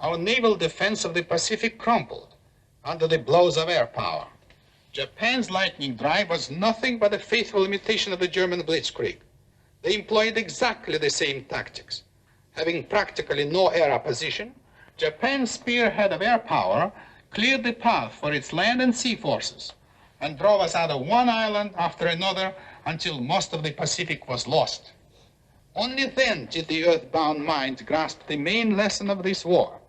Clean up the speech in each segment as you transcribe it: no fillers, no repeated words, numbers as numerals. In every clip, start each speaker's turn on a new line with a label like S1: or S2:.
S1: our naval defense of the Pacific crumbled under the blows of air power. Japan's lightning drive was nothing but a faithful imitation of the German blitzkrieg. They employed exactly the same tactics. Having practically no air opposition, Japan's spearhead of air power cleared the path for its land and sea forces and drove us out of one island after another until most of the Pacific was lost. Only then did the earthbound mind grasp the main lesson of this war,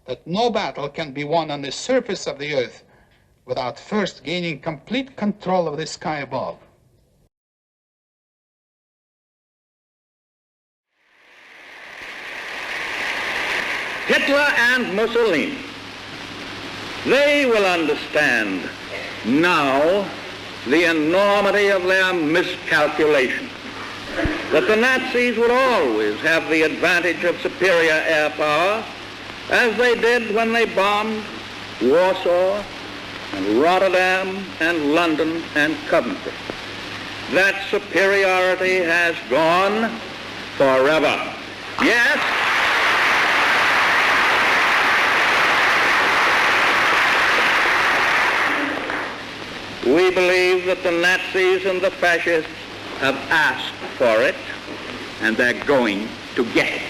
S1: that no battle can be won on the surface of the earth without first gaining complete control of the sky above.
S2: Hitler and Mussolini, they will understand now the enormity of their miscalculation, that the Nazis would always have the advantage of superior air power, as they did when they bombed Warsaw and Rotterdam and London and Coventry. That superiority has gone forever. Yes, we believe that the Nazis and the fascists have asked for it, and they're going to get it.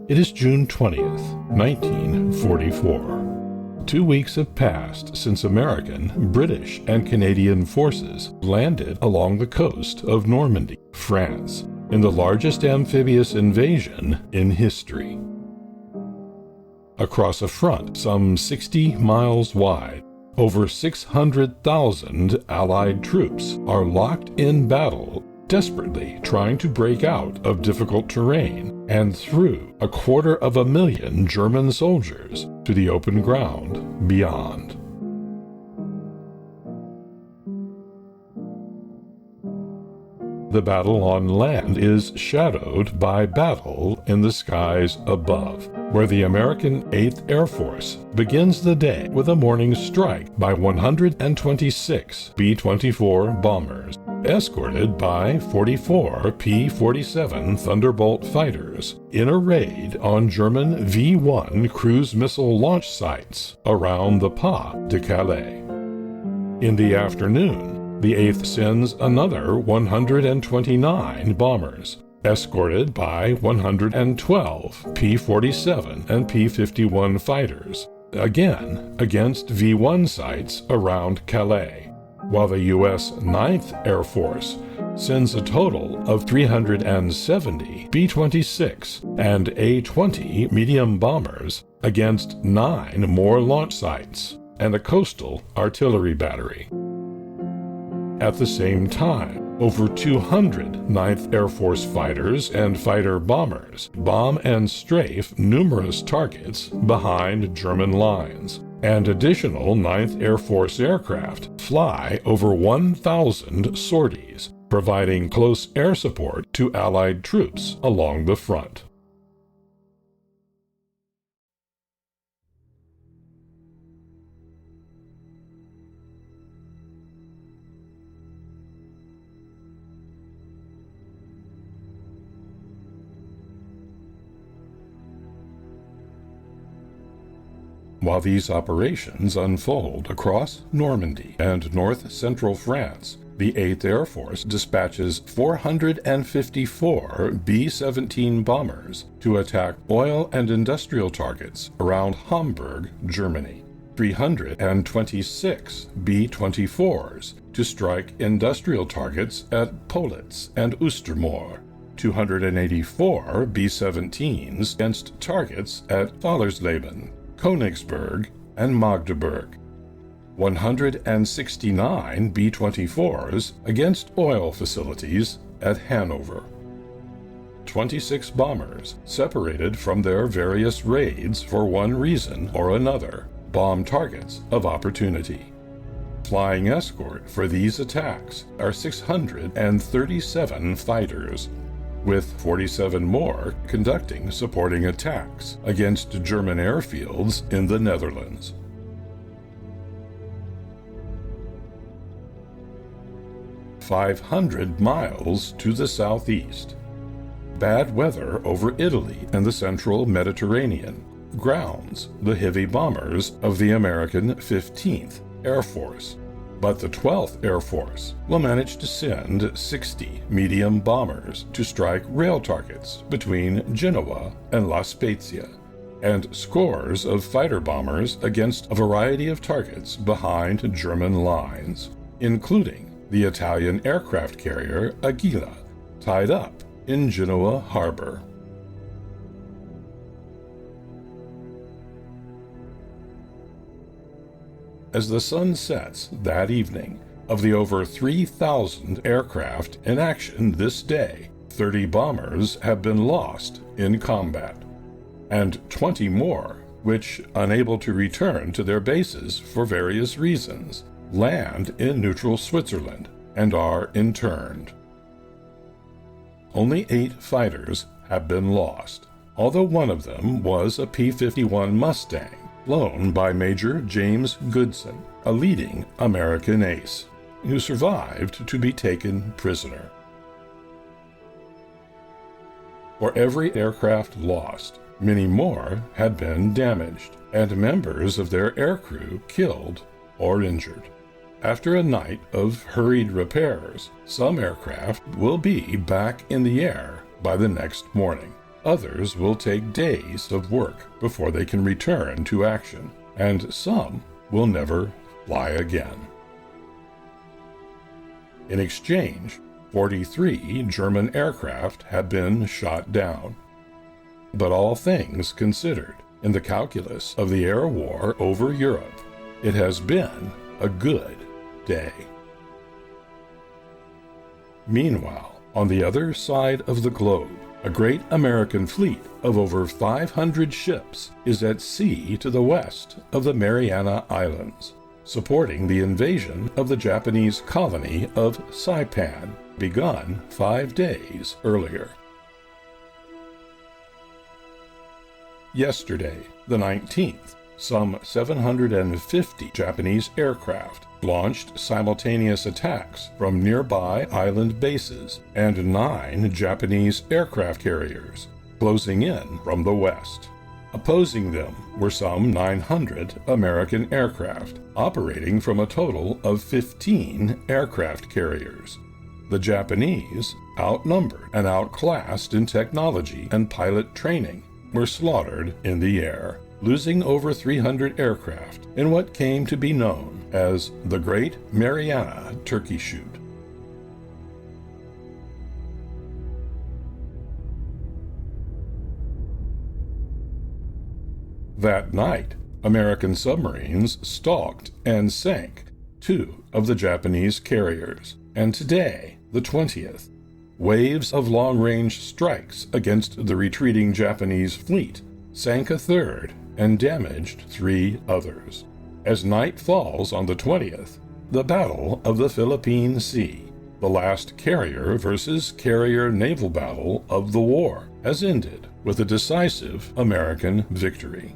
S3: It is June 20th, 1944. 2 weeks have passed since American, British, and Canadian forces landed along the coast of Normandy, France, in the largest amphibious invasion in history. Across a front some 60 miles wide, over 600,000 Allied troops are locked in battle desperately trying to break out of difficult terrain and through 250,000 German soldiers to the open ground beyond. The battle on land is shadowed by battle in the skies above, where the American 8th Air Force begins the day with a morning strike by 126 B-24 bombers, escorted by 44 P-47 Thunderbolt fighters in a raid on German V-1 cruise missile launch sites around the Pas de Calais. In the afternoon, the 8th sends another 129 bombers, escorted by 112 P-47 and P-51 fighters, again against V-1 sites around Calais, while the U.S. 9th Air Force sends a total of 370 B-26 and A-20 medium bombers against 9 more launch sites and a coastal artillery battery. At the same time, over 200 9th Air Force fighters and fighter bombers bomb and strafe numerous targets behind German lines, and additional 9th Air Force aircraft fly over 1,000 sorties, providing close air support to Allied troops along the front. While these operations unfold across Normandy and north-central France, the 8th Air Force dispatches 454 B-17 bombers to attack oil and industrial targets around Hamburg, Germany, 326 B-24s to strike industrial targets at Politz and Ostermoor, 284 B-17s against targets at Fallersleben, Königsberg, and Magdeburg, 169 B-24s against oil facilities at Hanover. 26 bombers, separated from their various raids for one reason or another, bomb targets of opportunity. Flying escort for these attacks are 637 fighters, with 47 more conducting supporting attacks against German airfields in the Netherlands. "500 miles to the southeast. Bad weather over Italy and the central Mediterranean grounds the heavy bombers of the American 15th Air Force, but the 12th Air Force will manage to send 60 medium bombers to strike rail targets between Genoa and La Spezia, and scores of fighter bombers against a variety of targets behind German lines, including the Italian aircraft carrier Aguila, tied up in Genoa harbor. As the sun sets that evening, of the over 3,000 aircraft in action this day, 30 bombers have been lost in combat, and 20 more, which, unable to return to their bases for various reasons, land in neutral Switzerland and are interned. Only 8 fighters have been lost, although one of them was a P-51 Mustang, flown by Major James Goodson, a leading American ace, who survived to be taken prisoner. For every aircraft lost, many more had been damaged, and members of their aircrew killed or injured. After a night of hurried repairs, some aircraft will be back in the air by the next morning. Others will take days of work before they can return to action, and some will never fly again. In exchange, 43 German aircraft have been shot down. But all things considered, in the calculus of the air war over Europe, it has been a good day. Meanwhile, On the other side of the globe, a great American fleet of over 500 ships is at sea to the west of the Mariana Islands, supporting the invasion of the Japanese colony of Saipan, begun 5 days earlier. Yesterday, the 19th, some 750 Japanese aircraft launched simultaneous attacks from nearby island bases and 9 Japanese aircraft carriers, closing in from the west. Opposing them were some 900 American aircraft, operating from a total of 15 aircraft carriers. The Japanese, outnumbered and outclassed in technology and pilot training, were slaughtered in the air, losing over 300 aircraft in what came to be known as the Great Mariana Turkey Shoot. That night, American submarines stalked and sank 2 of the Japanese carriers, and today, the 20th, waves of long-range strikes against the retreating Japanese fleet sank a 3rd and damaged 3 others. As night falls on the 20th, the Battle of the Philippine Sea, the last carrier versus carrier naval battle of the war, has ended with a decisive American victory.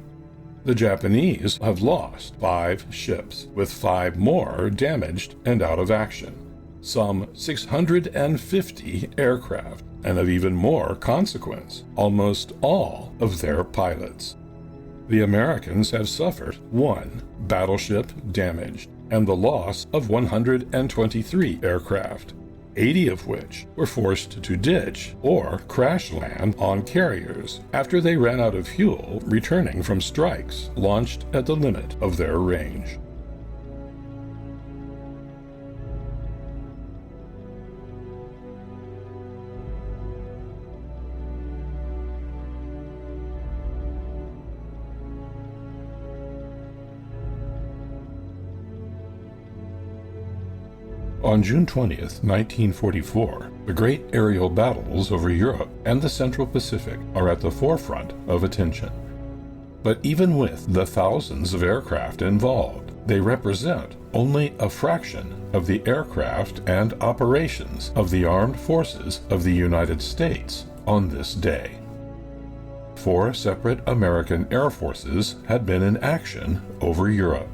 S3: The Japanese have lost 5 ships, with 5 more damaged and out of action, some 650 aircraft, and of even more consequence, almost all of their pilots. The Americans have suffered 1 battleship damaged and the loss of 123 aircraft, 80 of which were forced to ditch or crash land on carriers after they ran out of fuel returning from strikes launched at the limit of their range. On June 20th, 1944, the great aerial battles over Europe and the Central Pacific are at the forefront of attention. But even with the thousands of aircraft involved, they represent only a fraction of the aircraft and operations of the armed forces of the United States on this day. 4 separate American air forces had been in action over Europe,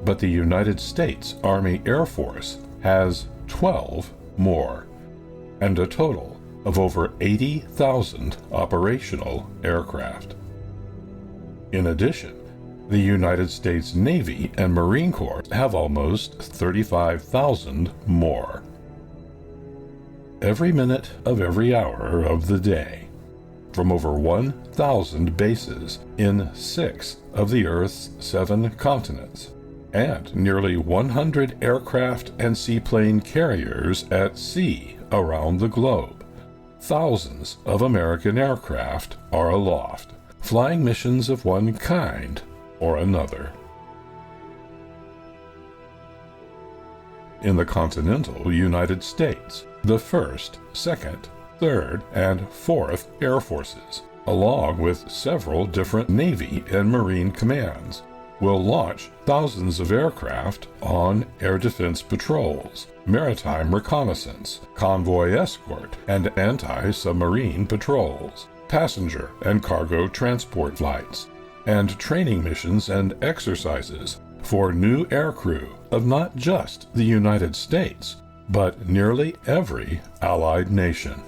S3: but the United States Army Air Force has 12 more, and a total of over 80,000 operational aircraft. In addition, the United States Navy and Marine Corps have almost 35,000 more. Every minute of every hour of the day, from over 1,000 bases in 6 of the Earth's 7 continents, and nearly 100 aircraft and seaplane carriers at sea around the globe, thousands of American aircraft are aloft, flying missions of one kind or another. In the continental United States, the 1st, 2nd, 3rd, and 4th Air Forces, along with several different Navy and Marine commands, will launch thousands of aircraft on air defense patrols, maritime reconnaissance, convoy escort, and anti-submarine patrols, passenger and cargo transport flights, and training missions and exercises for new aircrew of not just the United States, but nearly every allied nation.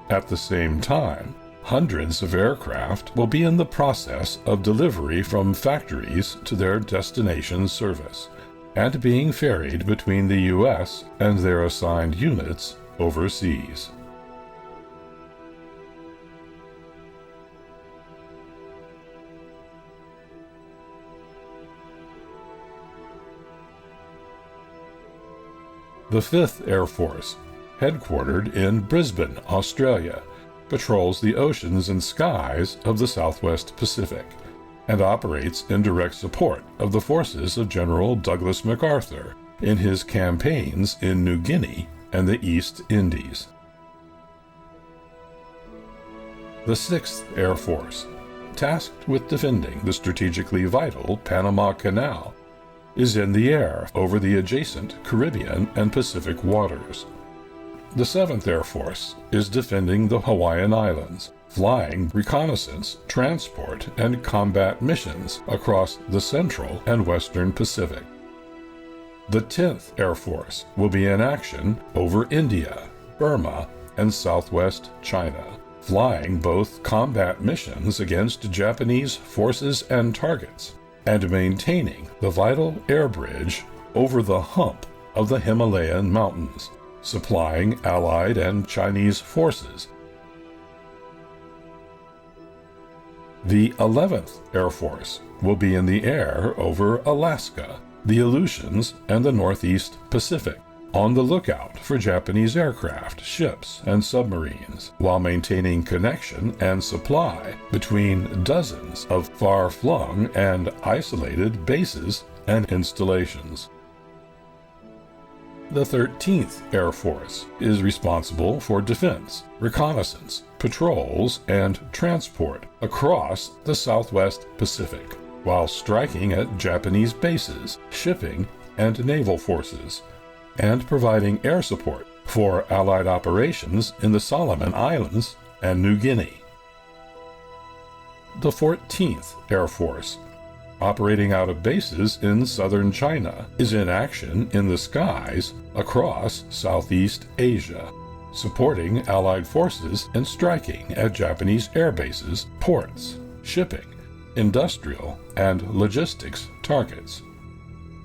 S3: At the same time, hundreds of aircraft will be in the process of delivery from factories to their destination service, and being ferried between the U.S. and their assigned units overseas. The 5th Air Force, headquartered in Brisbane, Australia, patrols the oceans and skies of the Southwest Pacific, and operates in direct support of the forces of General Douglas MacArthur in his campaigns in New Guinea and the East Indies. The 6th Air Force, tasked with defending the strategically vital Panama Canal, is in the air over the adjacent Caribbean and Pacific waters. The 7th Air Force is defending the Hawaiian Islands, flying reconnaissance, transport, and combat missions across the central and western Pacific. The 10th Air Force will be in action over India, Burma, and southwest China, flying both combat missions against Japanese forces and targets, and maintaining the vital air bridge over the hump of the Himalayan mountains, supplying Allied and Chinese forces. The 11th Air Force will be in the air over Alaska, the Aleutians, and the Northeast Pacific, on the lookout for Japanese aircraft, ships, and submarines, while maintaining connection and supply between dozens of far-flung and isolated bases and installations. The 13th Air Force is responsible for defense, reconnaissance, patrols, and transport across the Southwest Pacific, while striking at Japanese bases, shipping, and naval forces, and providing air support for Allied operations in the Solomon Islands and New Guinea. The 14th Air Force, operating out of bases in southern China, is in action in the skies across Southeast Asia, supporting Allied forces and striking at Japanese air bases, ports, shipping, industrial, and logistics targets.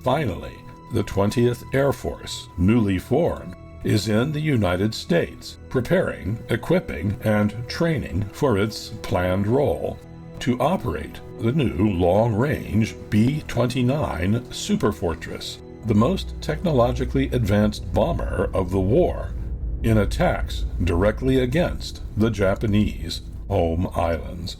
S3: Finally, the 20th Air Force, newly formed, is in the United States, preparing, equipping, and training for its planned role to operate the new long-range B-29 Superfortress, the most technologically advanced bomber of the war, in attacks directly against the Japanese home islands.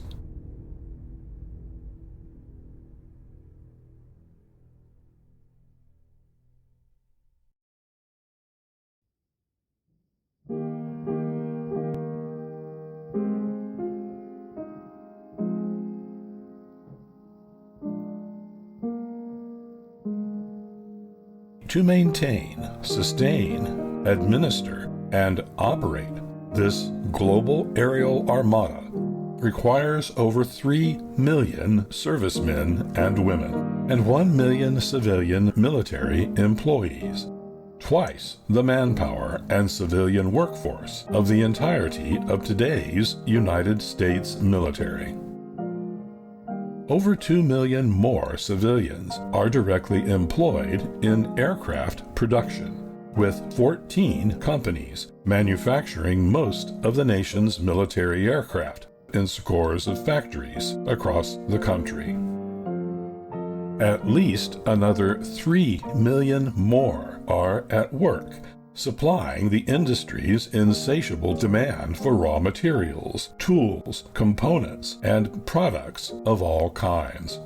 S3: To maintain, sustain, administer, and operate this global aerial armada requires over 3 million servicemen and women, and 1 million civilian military employees, twice the manpower and civilian workforce of the entirety of today's United States military. Over 2 million more civilians are directly employed in aircraft production, with 14 companies manufacturing most of the nation's military aircraft in scores of factories across the country. At least another 3 million more are at work, supplying the industry's insatiable demand for raw materials, tools, components, and products of all kinds.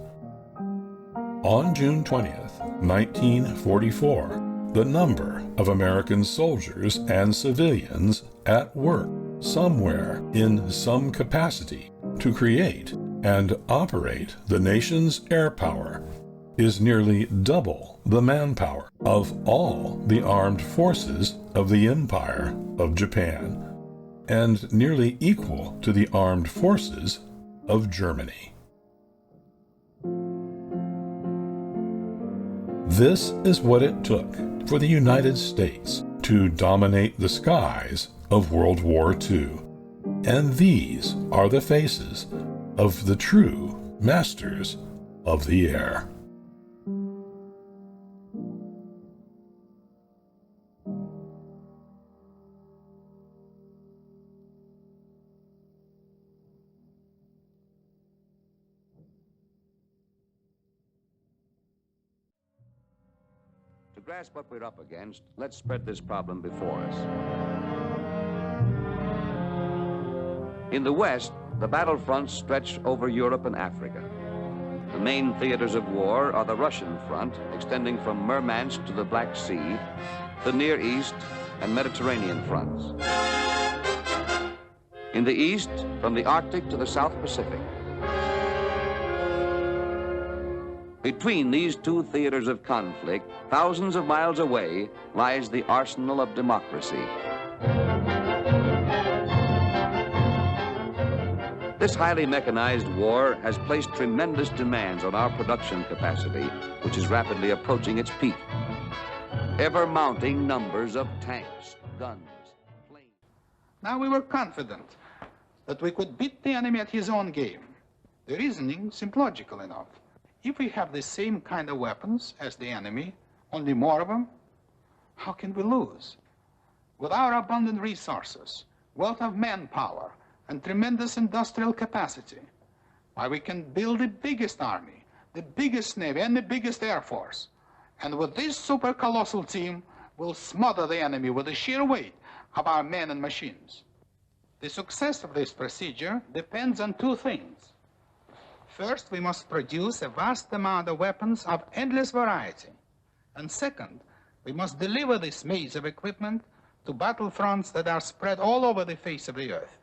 S3: On June 20th, 1944, the number of American soldiers and civilians at work somewhere in some capacity to create and operate the nation's air power is nearly double the manpower of all the armed forces of the Empire of Japan, and nearly equal to the armed forces of Germany. This is what it took for the United States to dominate the skies of World War II, and these are the faces of the true masters of the air.
S4: To grasp what we're up against, let's spread this problem before us. In the West, the battlefronts stretch over Europe and Africa. The main theaters of war are the Russian front, extending from Murmansk to the Black Sea, the Near East, and Mediterranean fronts. In the east, from the Arctic to the South Pacific. Between these two theaters of conflict, thousands of miles away, lies the arsenal of democracy. This highly mechanized war has placed tremendous demands on our production capacity, which is rapidly approaching its peak. Ever-mounting numbers of tanks, guns, planes.
S1: Now we were confident that we could beat the enemy at his own game. The reasoning seemed logical enough. If we have the same kind of weapons as the enemy, only more of them, how can we lose? With our abundant resources, wealth of manpower, and tremendous industrial capacity, why, we can build the biggest army, the biggest navy, and the biggest air force. And with this super colossal team, we'll smother the enemy with the sheer weight of our men and machines. The success of this procedure depends on two things. First, we must produce a vast amount of weapons of endless variety. And second, we must deliver this maze of equipment to battlefronts that are spread all over the face of the earth.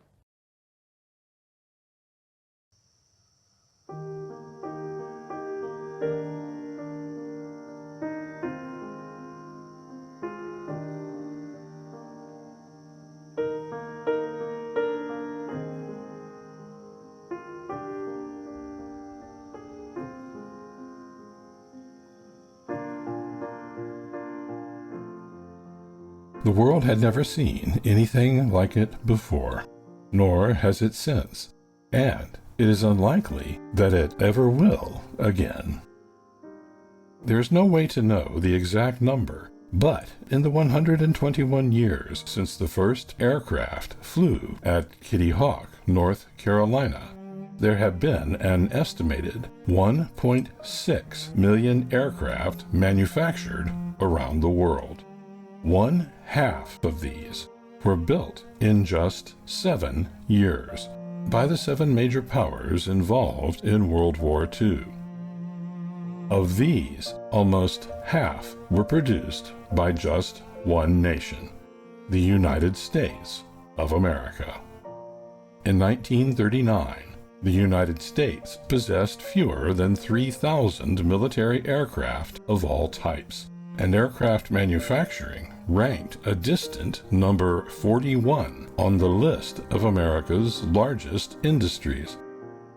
S3: The world had never seen anything like it before, nor has it since, and it is unlikely that it ever will again. There is no way to know the exact number, but in the 121 years since the first aircraft flew at Kitty Hawk, North Carolina, there have been an estimated 1.6 million aircraft manufactured around the world. 1/2 of these were built in just 7 years by the 7 major powers involved in World War II. Of these, almost half were produced by just one nation, the United States of America. In 1939, the United States possessed fewer than 3,000 military aircraft of all types, and aircraft manufacturing ranked a distant number 41 on the list of America's largest industries.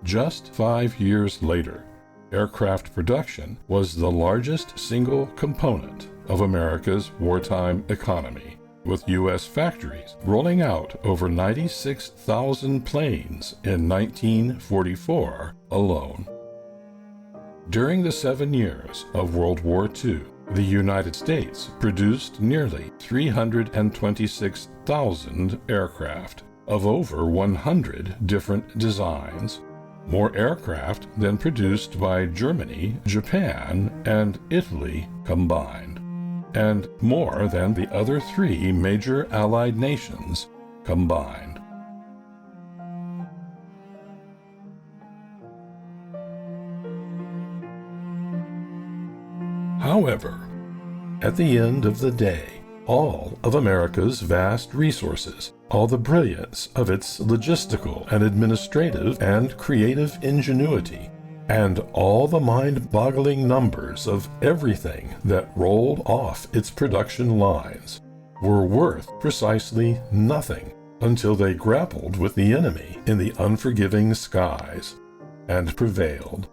S3: Just 5 years later, aircraft production was the largest single component of America's wartime economy, with U.S. factories rolling out over 96,000 planes in 1944 alone. During the 7 years of World War II, the United States produced nearly 326,000 aircraft of over 100 different designs, more aircraft than produced by Germany, Japan, and Italy combined, and more than the other 3 major Allied nations combined. However, at the end of the day, all of America's vast resources, all the brilliance of its logistical and administrative and creative ingenuity, and all the mind-boggling numbers of everything that rolled off its production lines, were worth precisely nothing until they grappled with the enemy in the unforgiving skies and prevailed.